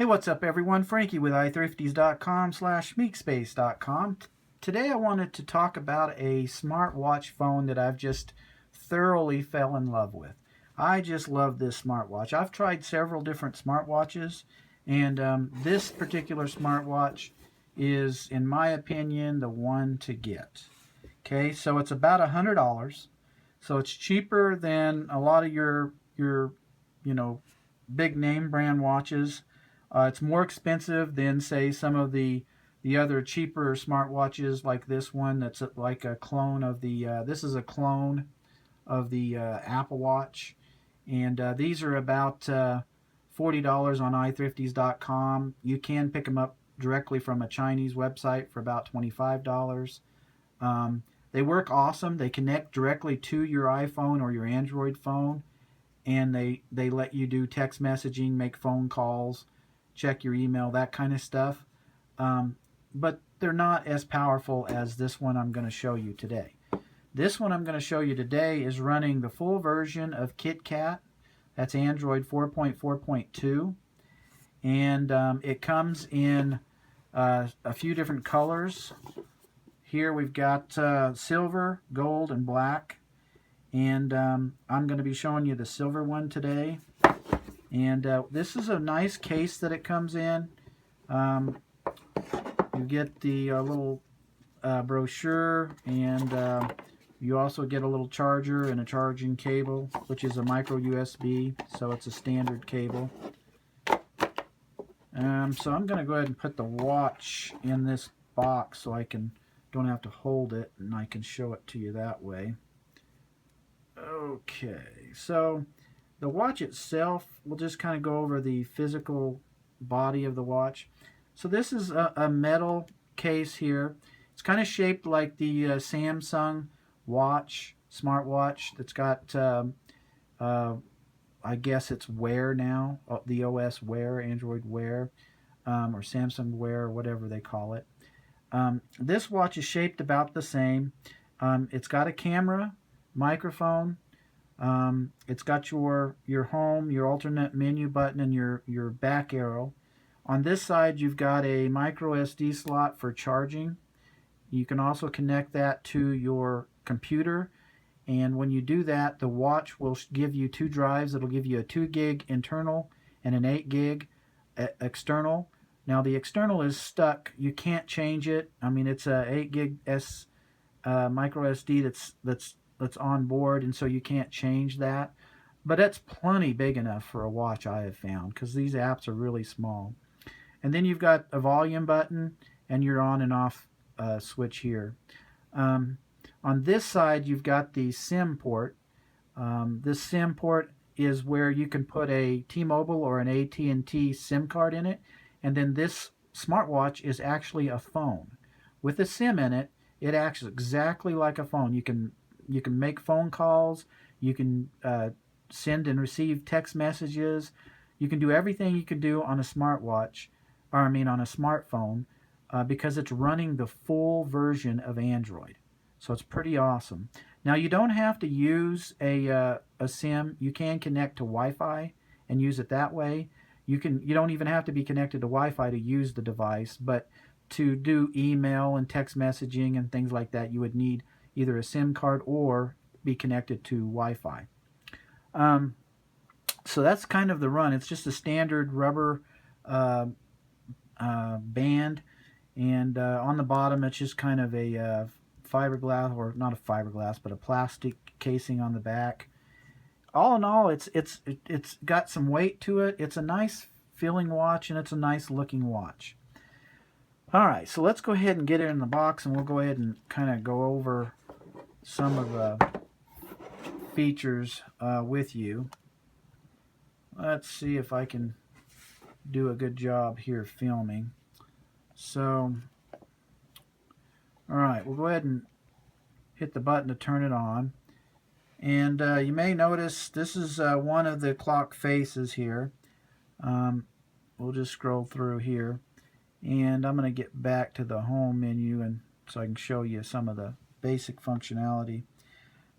Hey, what's up everyone? Frankie with iThrifties.com/meekspace.com. Today I wanted to talk about a smartwatch phone that I've just thoroughly fell in love with. I just love this smartwatch. I've tried several different smartwatches, and this particular smartwatch is, in my opinion, the one to get. Okay, so it's about $100. So it's cheaper than a lot of your big name brand watches. It's more expensive than, say, some of the other cheaper smartwatches like this one that's like a clone of the, this is a clone of the Apple Watch. And these are about $40 on iThrifties.com. You can pick them up directly from a Chinese website for about $25. They work awesome. They connect directly to your iPhone or your Android phone. And they let you do text messaging, make phone calls, check your email, that kind of stuff. But they're not as powerful as this one I'm going to show you today. This one I'm going to show you today is running the full version of KitKat. That's Android 4.4.2. And it comes in a few different colors. Here we've got silver, gold, and black. And I'm going to be showing you the silver one today. And this is a nice case that it comes in. You get the little brochure, and you also get a little charger and a charging cable, which is a micro USB, so it's a standard cable. So I'm going to go ahead and put the watch in this box so I don't have to hold it, and I can show it to you that way. Okay, so the watch itself, we'll just kind of go over the physical body of the watch. So this is a metal case here. It's kind of shaped like the Samsung watch, smartwatch that's got, I guess it's Wear now, the OS Wear, Android Wear, or Samsung Wear, or whatever they call it. This watch is shaped about the same. It's got a camera, microphone. It's got your home, your alternate menu button, and your back arrow. On this side, you've got a micro SD slot for charging. You can also connect that to your computer. And when you do that, the watch will give you two drives. It'll give you a 2 gig internal and an 8 gig external. Now, the external is stuck. You can't change it. I mean, it's a 8 gig micro SD that's on board, and so you can't change that. But that's plenty big enough for a watch, I have found, because these apps are really small. And then you've got a volume button and your on and off switch here. On this side, you've got the SIM port. This SIM port is where you can put a T-Mobile or an AT&T SIM card in it. And then this smartwatch is actually a phone. With a SIM in it, it acts exactly like a phone. You can make phone calls. You can send and receive text messages. You can do everything you can do on a smartwatch, or I mean on a smartphone, because it's running the full version of Android. So it's pretty awesome. Now, you don't have to use a SIM. You can connect to Wi-Fi and use it that way. You don't even have to be connected to Wi-Fi to use the device, but to do email and text messaging and things like that, you would need either a SIM card or be connected to Wi-Fi. So that's kind of the run. It's just a standard rubber band, and on the bottom it's just kind of a fiberglass, or not a fiberglass, but a plastic casing on the back. All in all, it's got some weight to it. It's a nice feeling watch, and it's a nice looking watch. All right, so let's go ahead and get it in the box, and we'll go ahead and kind of go over some of the features with you. Let's see if I can do a good job here filming. So, all right, we'll go ahead and hit the button to turn it on. And you may notice this is one of the clock faces here. We'll just scroll through here. And I'm going to get back to the home menu and so I can show you some of the basic functionality.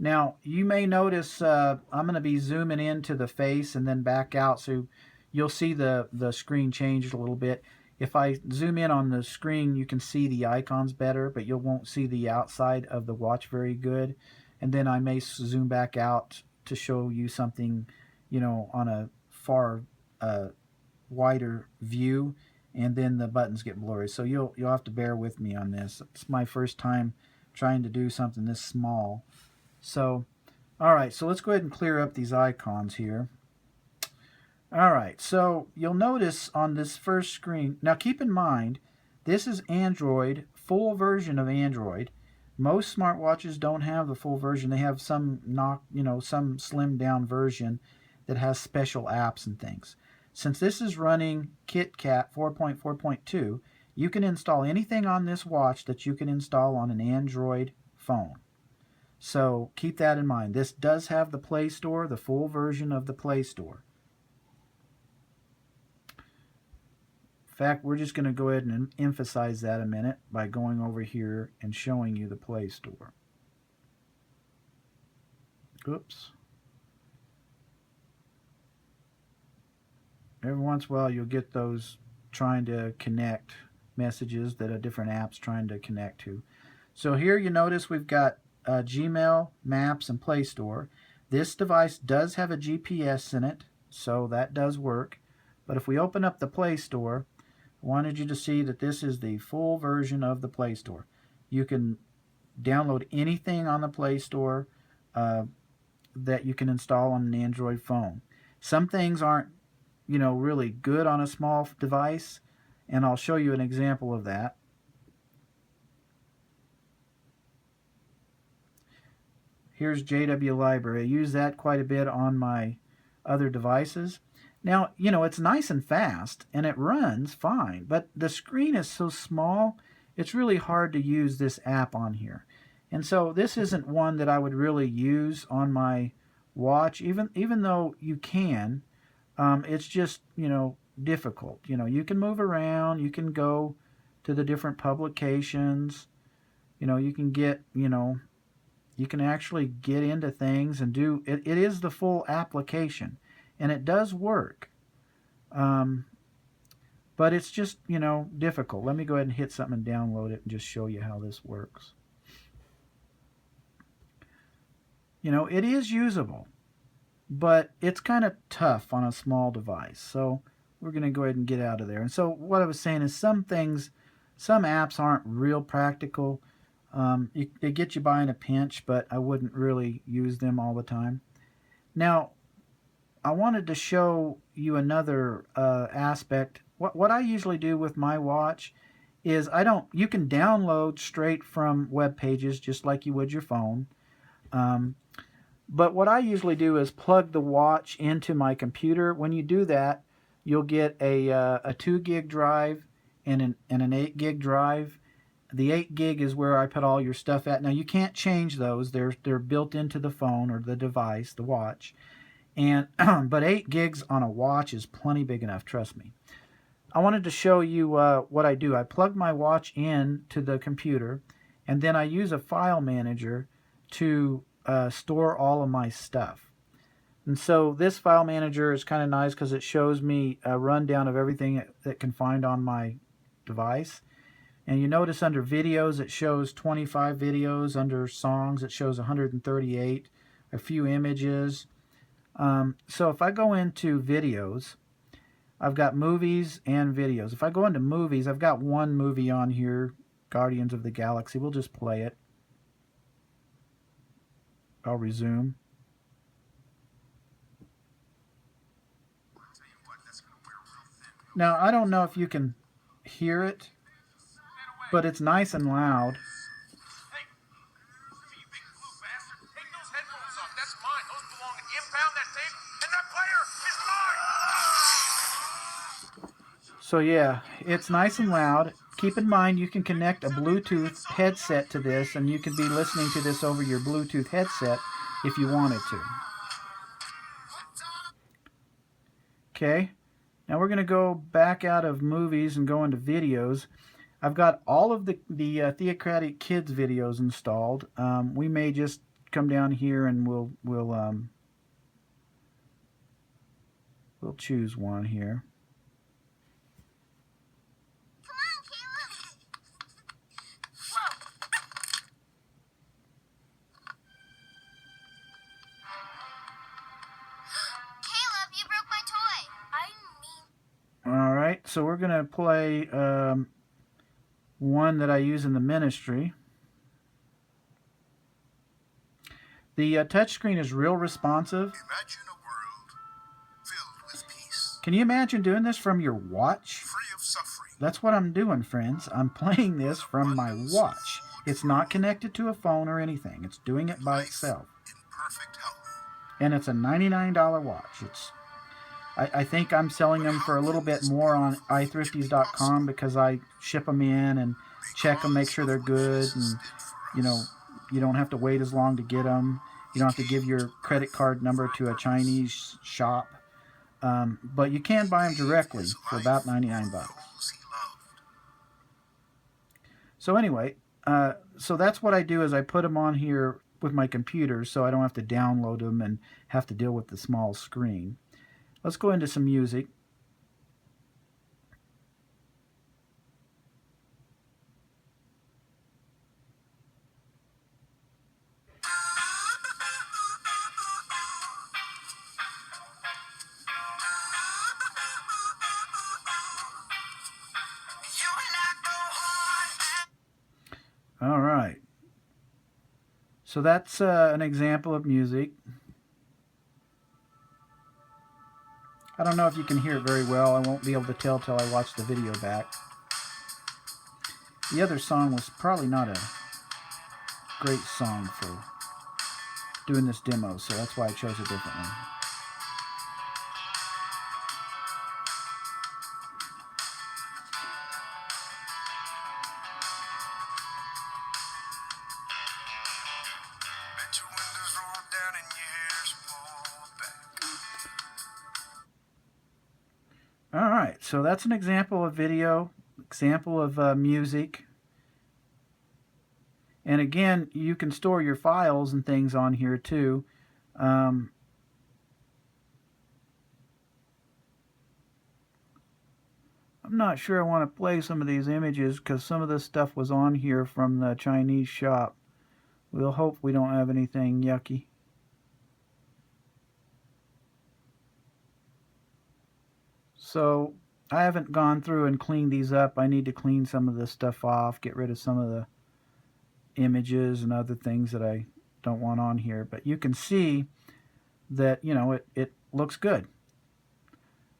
Now, you may notice I'm going to be zooming into the face and then back out, so you'll see the screen changed a little bit. If I zoom in on the screen, you can see the icons better, but you won't see the outside of the watch very good. And then I may zoom back out to show you something, on a far wider view, and then the buttons get blurry. So you'll have to bear with me on this. It's my first time trying to do something this small. So, all right, so let's go ahead and clear up these icons here. All right, so you'll notice on this first screen, now keep in mind, this is Android, full version of Android. Most smartwatches don't have the full version. They have some some slimmed down version that has special apps and things. Since this is running KitKat 4.4.2, you can install anything on this watch that you can install on an Android phone. So keep that in mind. This does have the Play Store, the full version of the Play Store. In fact, we're just going to go ahead and emphasize that a minute by going over here and showing you the Play Store. Oops. Every once in a while you'll get those trying to connect messages that a different app's trying to connect to. So here you notice we've got Gmail, Maps, and Play Store. This device does have a GPS in it, so that does work. But if we open up the Play Store, I wanted you to see that this is the full version of the Play Store. You can download anything on the Play Store that you can install on an Android phone. Some things aren't, really good on a small device, and I'll show you an example of that. Here's JW Library. I use that quite a bit on my other devices. Now, it's nice and fast, and it runs fine, but the screen is so small, it's really hard to use this app on here. And so this isn't one that I would really use on my watch, even though you can. It's just, difficult. You can move around, you can go to the different publications, you can get, you can actually get into things and do, it is the full application. And it does work, but it's just, difficult. Let me go ahead and hit something and download it and just show you how this works. It is usable, but it's kind of tough on a small device. So we're going to go ahead and get out of there. And so what I was saying is some apps aren't real practical. They get you by in a pinch, but I wouldn't really use them all the time. Now, I wanted to show you another aspect. What I usually do with my watch is you can download straight from web pages just like you would your phone. But what I usually do is plug the watch into my computer. When you do that, you'll get a 2 gig drive and an 8 gig drive. The 8 gig is where I put all your stuff at. Now you can't change those. They're built into the phone or the device, the watch. And but 8 gigs on a watch is plenty big enough, trust me. I wanted to show you what I do. I plug my watch in to the computer, and then I use a file manager to store all of my stuff. And so this file manager is kind of nice because it shows me a rundown of everything that can find on my device. And you notice under videos it shows 25 videos. Under songs it shows 138, a few images. So if I go into videos, I've got movies and videos. If I go into movies, I've got one movie on here, Guardians of the Galaxy. We'll just play it. I'll resume. Now, I don't know if you can hear it, but it's nice and loud. So yeah, it's nice and loud. Keep in mind you can connect a Bluetooth headset to this, and you can be listening to this over your Bluetooth headset if you wanted to. Okay, now we're going to go back out of movies and go into videos. I've got all of the Theocratic Kids videos installed. We may just come down here and we'll We'll choose one here. Come on, Caleb. Whoa. Caleb, you broke my toy. All right, so we're going to play one that I use in the ministry. The touchscreen is real responsive. Imagine a world filled with peace. Can you imagine doing this from your watch? Free of suffering. That's what I'm doing, friends. I'm playing this from my watch. It's not connected to a phone or anything. It's doing it by itself. In perfect health. And it's a $99 watch. I think I'm selling them for a little bit more on iThrifties.com because I ship them in and check them, make sure they're good, and you don't have to wait as long to get them. You don't have to give your credit card number to a Chinese shop. But you can buy them directly for about 99 bucks. So anyway, so that's what I do is I put them on here with my computer so I don't have to download them and have to deal with the small screen. Let's go into some music. All right. So that's an example of music. I don't know if you can hear it very well. I won't be able to tell till I watch the video back. The other song was probably not a great song for doing this demo, so that's why I chose a different one. All right, so that's an example of video, example of music. And again, you can store your files and things on here too. I'm not sure I want to play some of these images because some of this stuff was on here from the Chinese shop. We'll hope we don't have anything yucky. So I haven't gone through and cleaned these up. I need to clean some of this stuff off, get rid of some of the images and other things that I don't want on here. But you can see that, it looks good.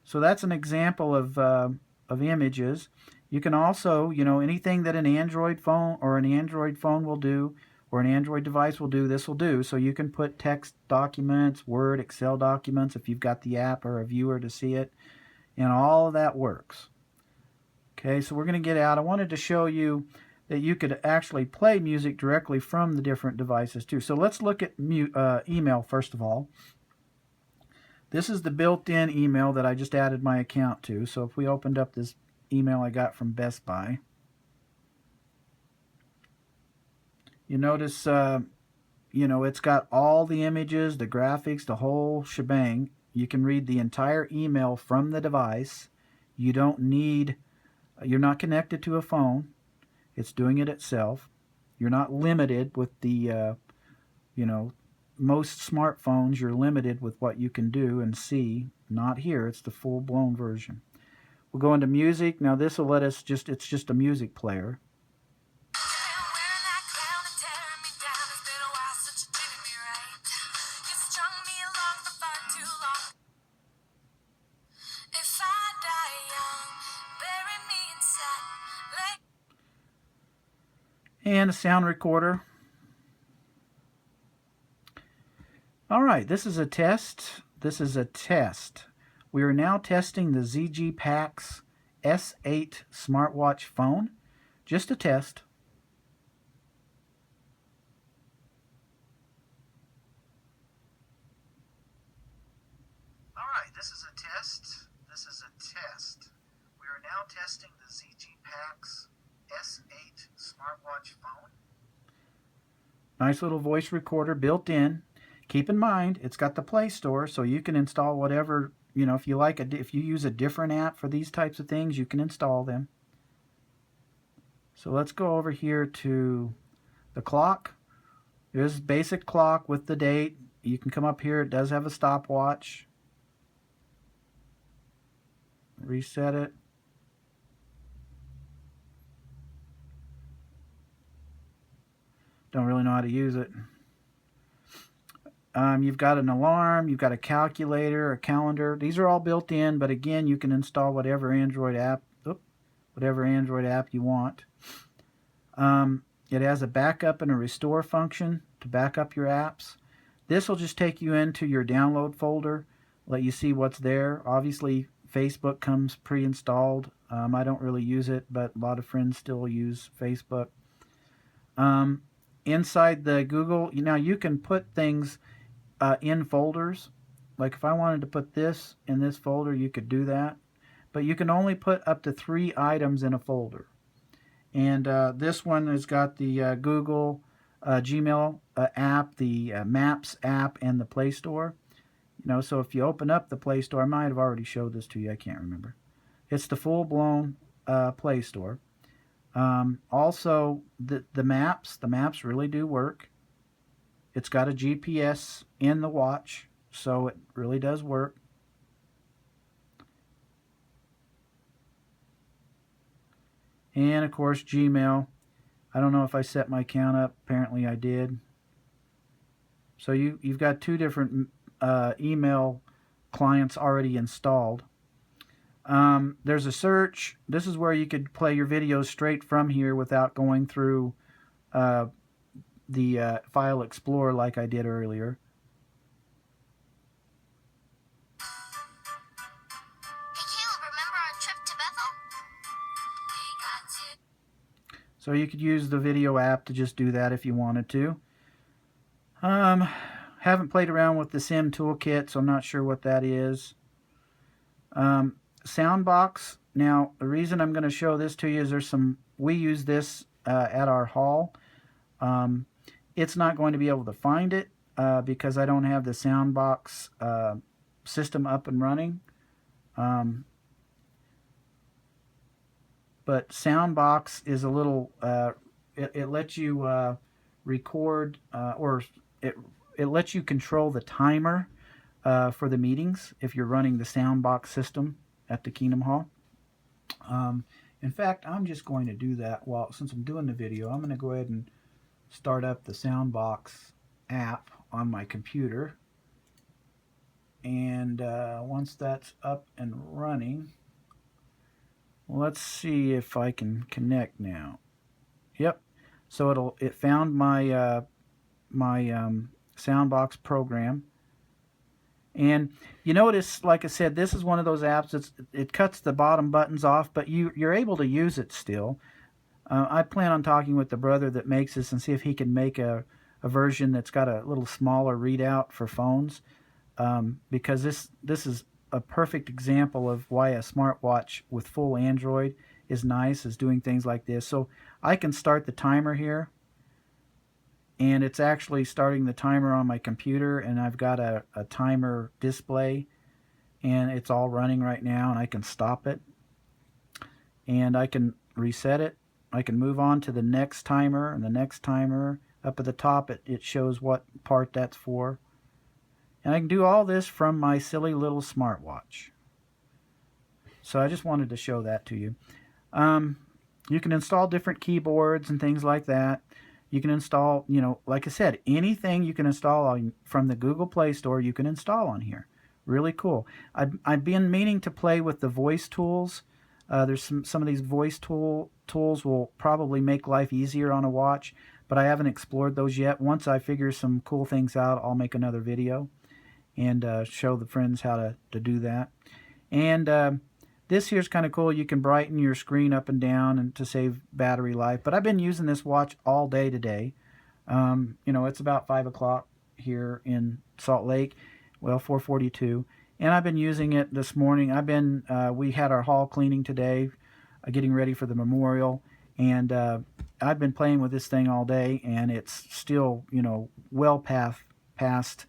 So that's an example of images. You can also, anything that an Android phone or an Android phone will do or an Android device will do, this will do. So you can put text documents, Word, Excel documents if you've got the app or a viewer to see it. And all of that works. Okay, so we're going to get out. I wanted to show you that you could actually play music directly from the different devices too. So let's look at email first of all. This is the built-in email that I just added my account to. So if we opened up this email I got from Best Buy, you notice, it's got all the images, the graphics, the whole shebang. You can read the entire email from the device. You're not connected to a phone. It's doing it itself. You're not limited with the, most smartphones, you're limited with what you can do and see. Not here. It's the full-blown version. We'll go into music. Now this will let us it's just a music player. And a sound recorder. All right, this is a test. We are now testing the ZGPAX S8 smartwatch phone. Just a test. All right, this is a test. We are now testing the ZGPAX S8 smartwatch phone. Nice little voice recorder built in. Keep in mind, it's got the Play Store, so you can install whatever you know, if you if you use a different app for these types of things, you can install them. So let's go over here to the clock. There's basic clock with the date. You can come up here. It does have a stopwatch. Reset it. Don't really know how to use it. You've got an alarm, you've got a calculator, a calendar. These are all built in, but again, you can install whatever Android app you want. It has a backup and a restore function to back up your apps. This will just take you into your download folder, let you see what's there. Obviously, Facebook comes pre-installed. I don't really use it, but a lot of friends still use Facebook. Inside the Google, now you can put things in folders. Like if I wanted to put this in this folder, you could do that. But you can only put up to 3 items in a folder. And this one has got the Google Gmail app, the Maps app, and the Play Store. You know, so if you open up the Play Store, I might have already showed this to you. I can't remember. It's the full-blown Play Store. Also, the maps really do work. It's got a GPS in the watch, so it really does work. And of course, Gmail. I don't know if I set my count up. Apparently I did. So you've got 2 different email clients already installed. There's a search. This is where you could play your videos straight from here without going through the File Explorer like I did earlier. Hey Caleb, remember our trip to Bethel? We got to. So you could use the video app to just do that if you wanted to. Haven't played around with the Sim Toolkit, so I'm not sure what that is. Soundbox. Now, the reason I'm going to show this to you is we use this at our hall. It's not going to be able to find it because I don't have the Soundbox system up and running. But Soundbox is a little, it lets you record or it lets you control the timer for the meetings if you're running the Soundbox system at the Kingdom Hall. In fact, I'm just going to do that since I'm doing the video. I'm going to go ahead and start up the Soundbox app on my computer. And once that's up and running, let's see if I can connect now. Yep. So it found my Soundbox program. And you notice, like I said, this is one of those apps. It cuts the bottom buttons off, but you're able to use it still. I plan on talking with the brother that makes this and see if he can make a version that's got a little smaller readout for phones, because this is a perfect example of why a smartwatch with full Android is nice, is doing things like this. So I can start the timer here, and it's actually starting the timer on my computer, and I've got a timer display, and it's all running right now, and I can stop it, and I can reset it. I can move on to the next timer and the next timer. Up at the top, it shows what part that's for. And I can do all this from my silly little smartwatch. So I just wanted to show that to you. You can install different keyboards and things like that. You can install, like I said, anything you can install from the Google Play Store, you can install on here. Really cool. I've been meaning to play with the voice tools. There's some of these voice tools will probably make life easier on a watch, but I haven't explored those yet. Once I figure some cool things out, I'll make another video and show the friends how to do that. And this here's kind of cool. You can brighten your screen up and down and to save battery life. But I've been using this watch all day today. It's about 5 o'clock here in Salt Lake. Well, 4:42. And I've been using it this morning. We had our hall cleaning today, getting ready for the memorial. And I've been playing with this thing all day, and it's still, well past,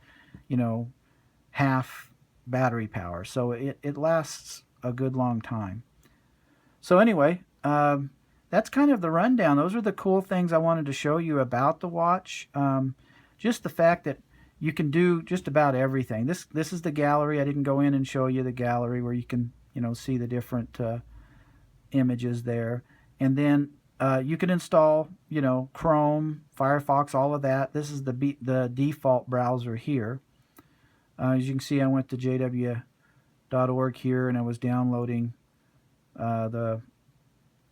half battery power, so it lasts a good long time. So anyway, that's kind of the rundown. Those are the cool things I wanted to show you about the watch. Just the fact that you can do just about everything. This is the gallery. I didn't go in and show you the gallery where you can see the different images there, and then you can install Chrome, Firefox, all of that. This is the default browser here. As you can see, I went to jw.org here, and I was downloading the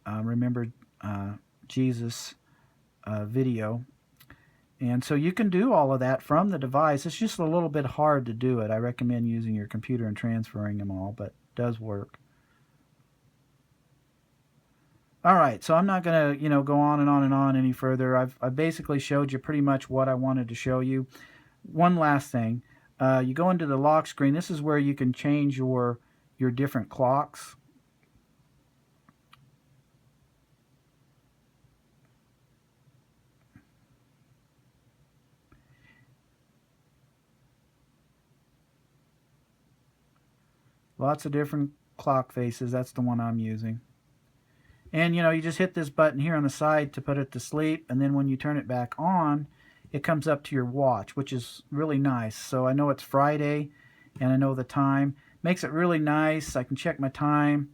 Remember Jesus video. And so you can do all of that from the device. It's just a little bit hard to do it. I recommend using your computer and transferring them all, but it does work. All right, so I'm not going to go on and on and on any further. I've basically showed you pretty much what I wanted to show you. One last thing. You go into the lock screen. This is where you can change your different clocks. Lots of different clock faces. That's the one I'm using. And you just hit this button here on the side to put it to sleep, and then when you turn it back on, it comes up to your watch, which is really nice. So I know it's Friday, and I know the time. Makes it really nice. I can check my time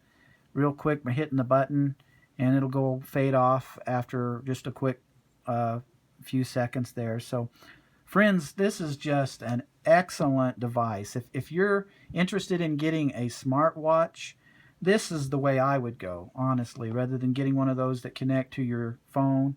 real quick by hitting the button, and it'll go fade off after just a quick few seconds there. So friends, this is just an excellent device. If you're interested in getting a smartwatch, this is the way I would go, honestly, rather than getting one of those that connect to your phone.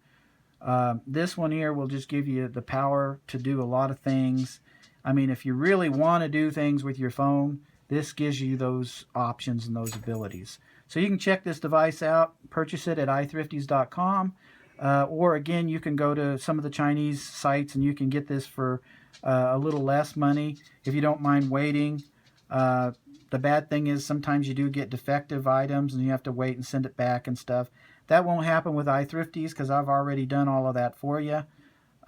This one here will just give you the power to do a lot of things. I mean, if you really want to do things with your phone, this gives you those options and those abilities. So you can check this device out, purchase it at iThrifties.com. Or again, you can go to some of the Chinese sites and you can get this for a little less money if you don't mind waiting. The bad thing is sometimes you do get defective items and you have to wait and send it back and stuff. That won't happen with iThrifties because I've already done all of that for you.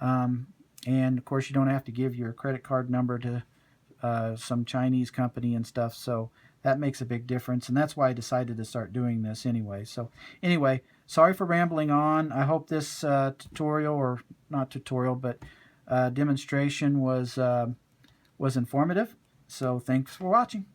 And of course, you don't have to give your credit card number to some Chinese company and stuff. So that makes a big difference. And that's why I decided to start doing this anyway. So anyway, sorry for rambling on. I hope this tutorial, or not tutorial, but demonstration was informative. So thanks for watching.